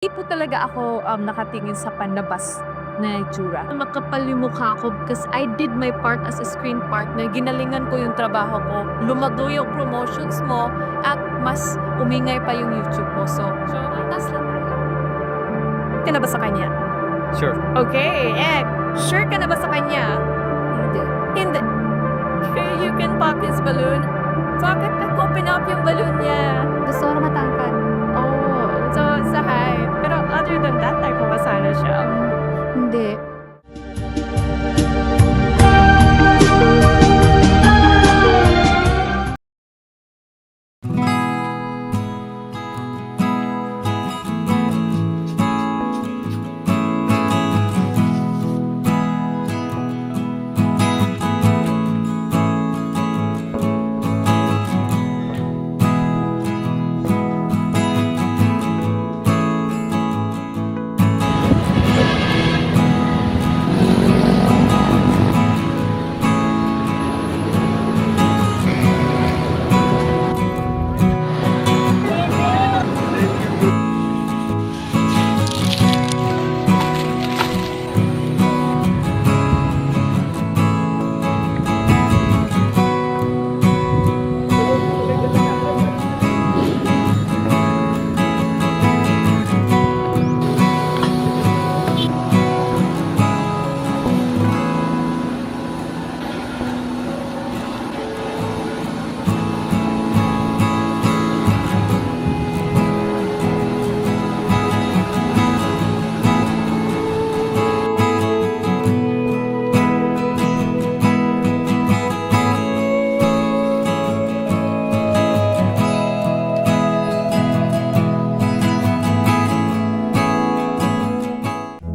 Di po talaga ako, nakatingin sa panlabas na itsura. Makapal yung mukha ko because I did my part as a screen partner. Ginalingan ko yung trabaho ko. Lumago yung promotions mo at mas umingay pa yung YouTube mo. So, tas lang tayo. Ka na ba sa kanya? Sure. Okay, sure ka na ba sa kanya? Hindi. Hindi. Okay, you can pop his balloon. Bakit open up yung balloon niya? Gusto ko na matangkad. Oh, so sa height. Pero other than that, type mo ba sana siya? Hindi.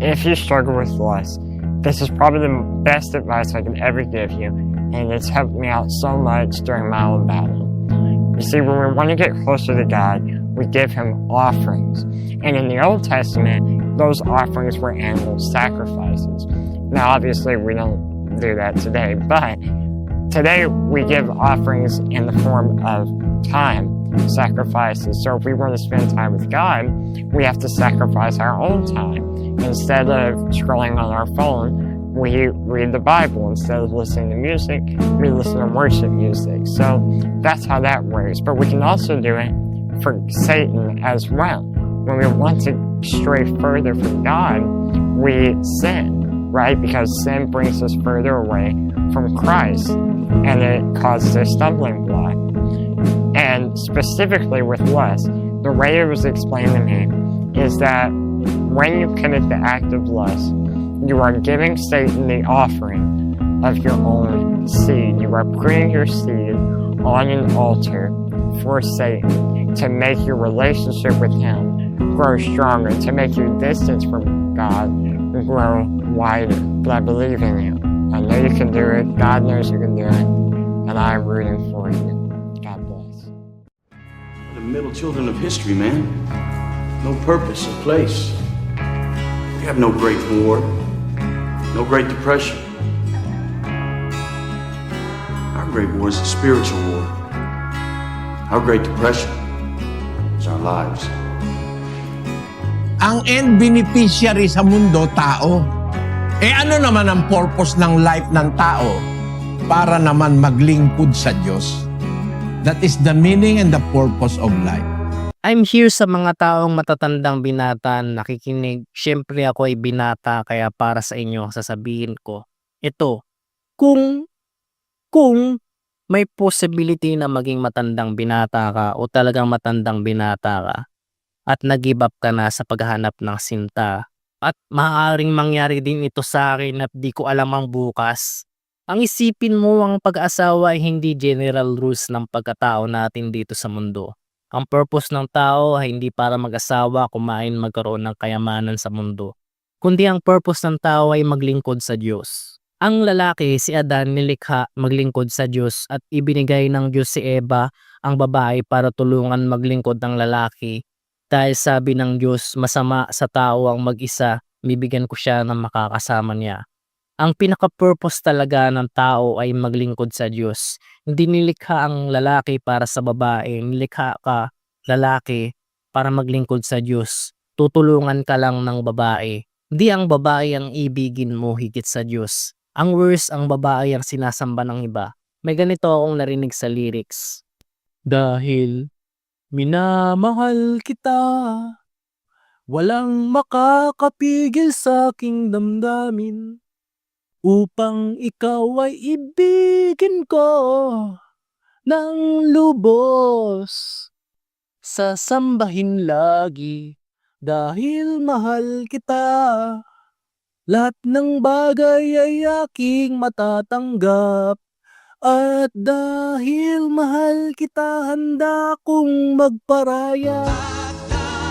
If you struggle with lust, this is probably the best advice I could ever give you, and it's helped me out so much during my own battle. You see, when we want to get closer to God, we give Him offerings. And in the Old Testament, those offerings were animal sacrifices. Now, obviously, we don't do that today, but today we give offerings in the form of time sacrifices. So if we want to spend time with God, we have to sacrifice our own time. Instead of scrolling on our phone, we read the Bible. Instead of listening to music, we listen to worship music. So that's how that works. But we can also do it for Satan as well. When we want to stray further from God, we sin, right? Because sin brings us further away from Christ, and it causes a stumbling block. And specifically with lust, the way it was explained to me is that when you commit the act of lust, you are giving Satan the offering of your own seed. You are putting your seed on an altar for Satan to make your relationship with him grow stronger, to make your distance from God grow wider. But I believe in you. I know you can do it. God knows you can do it. And I'm rooting for you. God bless. The middle children of history, man. No purpose or place. We have no Great War, no Great Depression. Our Great War is a spiritual war. Our Great Depression is our lives. Ang end beneficiary sa mundo, tao. Ano naman ang purpose ng life ng tao? Para naman maglingkod sa Diyos. That is the meaning and the purpose of life. I'm here sa mga taong matatandang binata nakikinig. Siyempre ako ay binata kaya para sa inyo sasabihin ko. Ito, kung may possibility na maging matandang binata ka o talagang matandang binata ka at nag-give up ka na sa paghahanap ng sinta at maaaring mangyari din ito sa akin at di ko alam ang bukas. Ang isipin mo ang pag-asawa ay hindi general rules ng pagkatao natin dito sa mundo. Ang purpose ng tao ay hindi para mag-asawa, kumain, magkaroon ng kayamanan sa mundo. Kundi ang purpose ng tao ay maglingkod sa Diyos. Ang lalaki, si Adan, nilikha maglingkod sa Diyos at ibinigay ng Diyos si Eva, ang babae, para tulungan maglingkod ng lalaki. Dahil sabi ng Diyos, masama sa tao ang mag-isa, bibigyan ko siya ng makakasama niya. Ang pinaka-purpose talaga ng tao ay maglingkod sa Diyos. Hindi nilikha ang lalaki para sa babae, nilikha ka, lalaki, para maglingkod sa Diyos. tutulungan ka lang ng babae. Di ang babae ang ibigin mo higit sa Diyos. Ang worst, ang babae ang sinasamba ng iba. May ganito akong narinig sa lyrics. Dahil minamahal kita, walang makakapigil sa aking damdamin, upang ikaw ay ibigin ko ng lubos. Sasambahin lagi dahil mahal kita. Lahat ng bagay ay aking matatanggap. At dahil mahal kita, handa kong magparaya.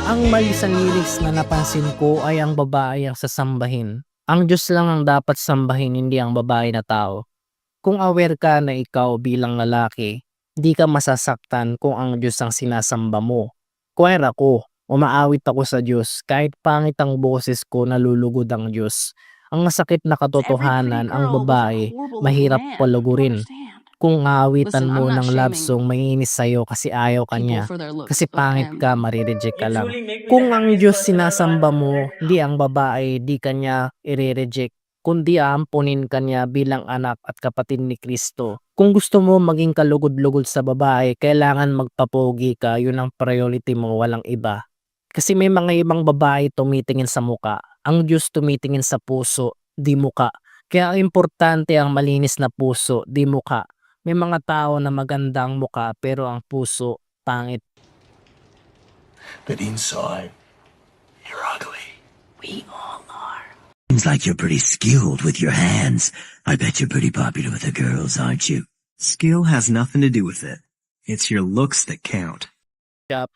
Ang mali sa lyrics na napansin ko ay ang babae ang sasambahin. Ang Diyos lang ang dapat sambahin, hindi ang babae na tao. Kung aware ka na ikaw bilang lalaki, di ka masasaktan kung ang Diyos ang sinasamba mo. Kuwera ako, umaawit ako sa Diyos, kahit pangit ang boses ko, nalulugod ang Diyos. Ang masakit na katotohanan, ang babae, mahirap palugurin. Kung aawitan mo ng love song, mainis sa'yo kasi ayaw ka niya. Kasi pangit ka, marireject ka lang. Kung ang Diyos sinasamba mo, di ang babae, di ka niya i-reject, kundi aampunin ka niya bilang anak at kapatid ni Kristo. Kung gusto mo maging kalugod-lugod sa babae, kailangan magpapogi ka, yun ang priority mo, walang iba. Kasi may mga ibang babae tumitingin sa muka, ang Diyos tumitingin sa puso, di muka. Kaya importante ang malinis na puso, di muka. May mga tao na magandang muka pero ang puso pangit. But inside, you're ugly. Seems like you're pretty skilled with your hands. I bet you're pretty popular with the girls, aren't you? Skill has nothing to do with it. It's your looks that count.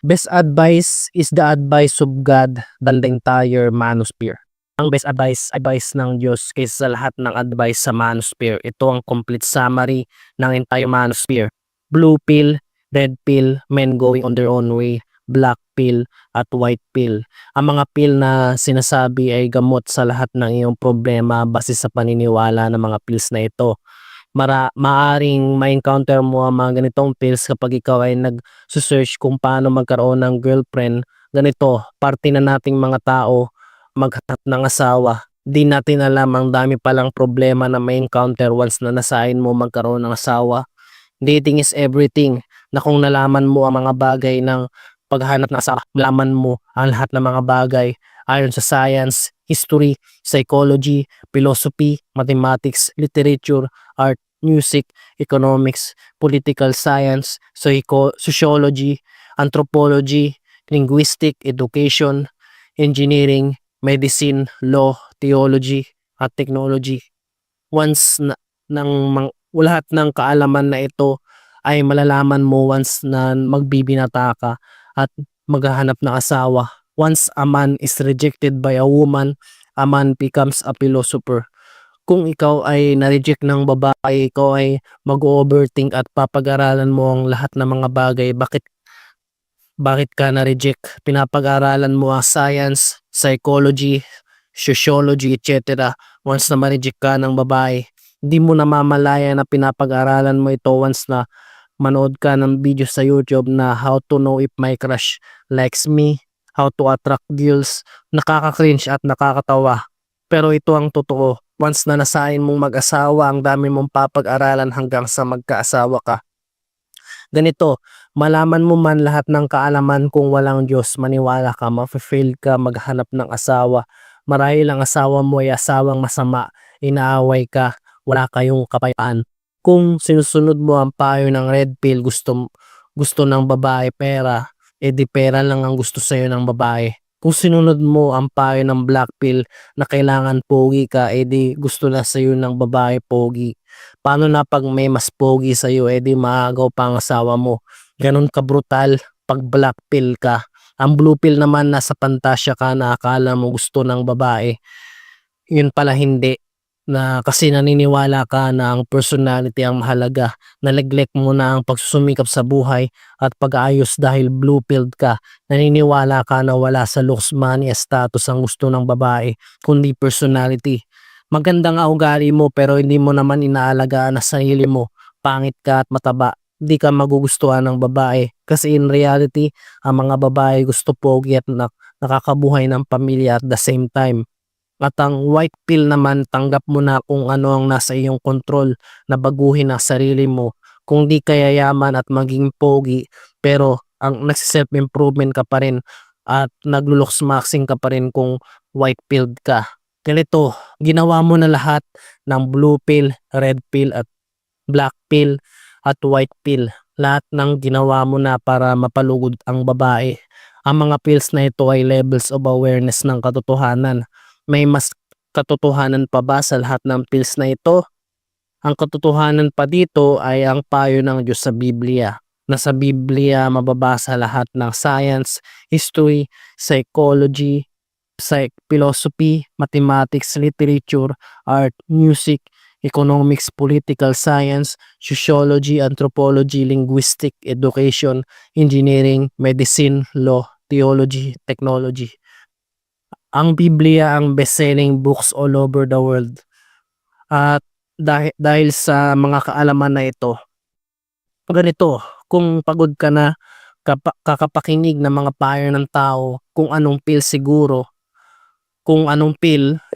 Best advice is the advice of God than the entire manosphere. Ang best advice ng Diyos kaysa sa lahat ng advice sa manosphere. Ito ang complete summary ng entire manosphere. Blue pill, red pill, men going on their own way, black pill, at white pill. Ang mga pill na sinasabi ay gamot sa lahat ng iyong problema base sa paniniwala ng mga pills na ito. Maaring ma-encounter mo ang mga ganitong pills kapag ikaw ay nag-search kung paano magkaroon ng girlfriend. Ganito, parte na nating mga tao maghanap ng asawa. Di natin alam ang dami palang problema na may encounter once na nasain mo magkaroon ng asawa. Dating is everything. Na kung nalaman mo ang mga bagay ng paghanap ng asawa, nalaman mo ang lahat ng mga bagay ayon sa science, history, psychology, philosophy, mathematics, literature, art, music, economics, political science, sociology, anthropology, linguistic, education, engineering, medicine, law, theology, at technology. Once lahat ng kaalaman na ito ay malalaman mo once na magbibinata ka at maghahanap ng asawa. Once a man is rejected by a woman, a man becomes a philosopher. Kung ikaw ay na-reject ng babae, ikaw ay mag-overthink at papag-aralan mo ang lahat ng mga bagay. Bakit ka na-reject? Pinapag-aralan mo ang science, psychology, sociology, etc. Once na ma-reject ka ng babae, hindi mo namamalaya na pinapag-aralan mo ito once na manood ka ng video sa YouTube na how to know if my crush likes me, how to attract girls. Nakaka-cringe at nakakatawa. Pero ito ang totoo. Once na nasain mong mag-asawa, ang dami mong papag-aralan hanggang sa magkaasawa ka. Ganito, malaman mo man lahat ng kaalaman kung walang Diyos, maniwala ka, mafe-fail ka maghanap ng asawa. Marahil ang asawa mo ay asawang masama, inaaway ka, wala kayong kapayapaan. Kung sinusunod mo ang payo ng red pill, gusto ng babae pera, edi pera lang ang gusto sa'yo ng babae. Kung sinunod mo ang payo ng black pill na kailangan pogi ka, edi gusto na sa'yo ng babae pogi. Paano na pag may mas pogi sa'yo, edi maagaw pa ang asawa mo. Ganon ka brutal pag black pill ka. Ang blue pill naman nasa pantasya ka na akala mo gusto ng babae. Yun pala hindi. Na kasi naniniwala ka na ang personality ang mahalaga. Naneglect mo na ang pagsusumikap sa buhay at pag-aayos dahil blue pilled ka. Naniniwala ka na wala sa looks, money, status ang gusto ng babae, kundi personality. Maganda nga ugali mo pero hindi mo naman inaalagaan na sarili mo. Pangit ka at mataba. Di ka magugustuhan ng babae. Kasi in reality, ang mga babae gusto pogi at nakakabuhay ng pamilya at the same time. At ang white pill naman, tanggap mo na kung ano ang nasa iyong kontrol na baguhin ang sarili mo. Kung di kaya yaman at maging pogi, pero ang nagsi-self-improvement ka pa rin at nagluloks maxing ka pa rin kung white pilled ka. Ganito, ginawa mo na lahat ng blue pill, red pill at black pill at white pill. Lahat ng ginawa mo na para mapalugod ang babae. Ang mga pills na ito ay levels of awareness ng katotohanan. May mas katotohanan pa ba sa lahat ng pills na ito? Ang katotohanan pa dito ay ang payo ng Diyos sa Biblia. Na sa Biblia mababasa lahat ng science, history, psychology, philosophy, mathematics, literature, art, music, economics, political science, sociology, anthropology, linguistic, education, engineering, medicine, law, theology, technology. Ang Biblia ang best-selling books all over the world. At dahil sa mga kaalaman na ito, ganito, kung pagod ka na kakapakinig ng mga payo ng tao, kung anong pill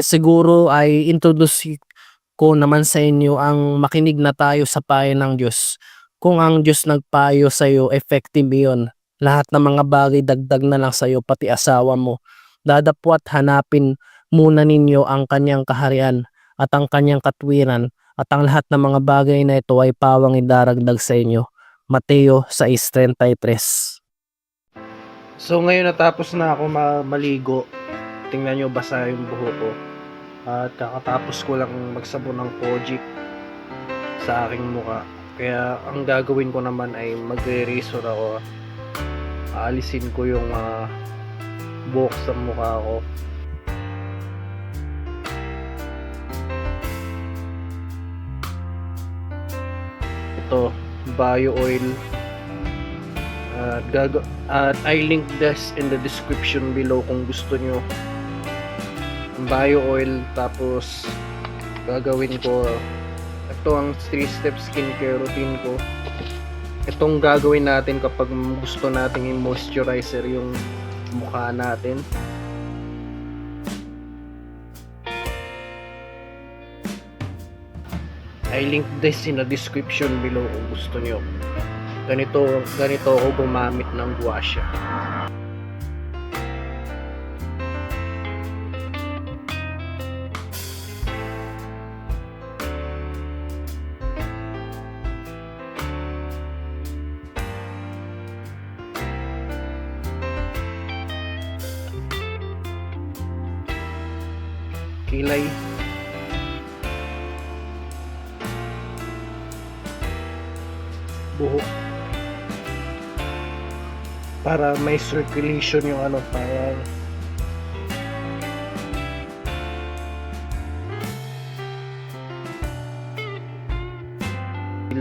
siguro ay introduce ko naman sa inyo ang makinig na tayo sa payo ng Diyos. Kung ang Diyos nagpayo sa iyo, effective iyon. Lahat ng mga bagay dagdag na lang sa iyo, pati asawa mo. Dadapwat hanapin muna ninyo ang kanyang kaharian at ang kanyang katwiran at ang lahat ng mga bagay na ito ay pawang idaragdag sa inyo. Mateo 6:33. So ngayon natapos na ako maligo. Tingnan nyo, basa yung buho ko. At kakatapos ko lang magsabon ng Kojic sa aking muka. Kaya ang gagawin ko naman ay magre-razor ako. Aalisin ko yung buhok sa mukha ko. Ito, bio oil. At I link this in the description below kung gusto nyo. Bio oil, tapos gagawin ko ito ang 3-step skincare routine ko. Itong gagawin natin kapag gusto nating i-moisturizer yung mukha natin. I link this in the description below kung gusto nyo. Ganito ako gumamit ng gua sha. Kilay. Buhok. Para may circulation yung parang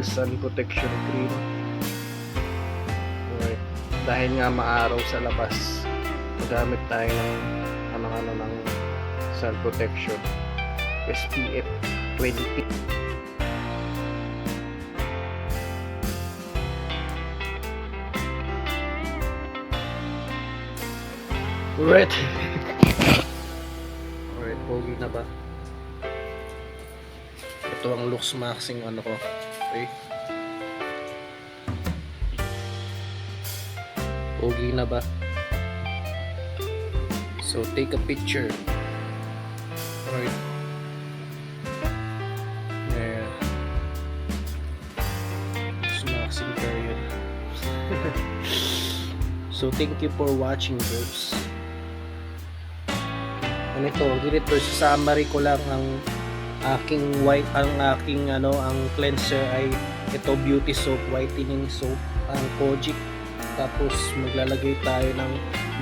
sun protection cream. Alright. Dahil nga maaraw sa labas, magamit tayo ng ng sun protection SPF 20. Alright. Alright, pogi na ba? Ito ang looks maxing ko. Okay. Pogi na ba? So take a picture. Alright. Yeah. Looks maxing period. So thank you for watching, folks. Ganito sa summary ko lang ang aking cleanser ay ito, beauty soap, whitening soap, ang Kojic. Tapos maglalagay tayo ng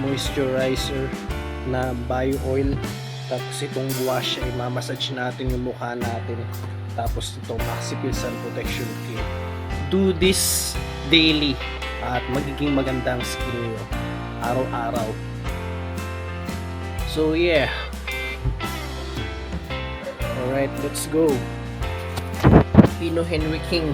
moisturizer na bio oil. Tapos itong gua sha ay mamassage natin yung mukha natin. Tapos itong Maxipil Sun Protection Cream. Do this daily at magiging magandang skin nyo araw-araw. So yeah. Alright, let's go. Pino Henry King.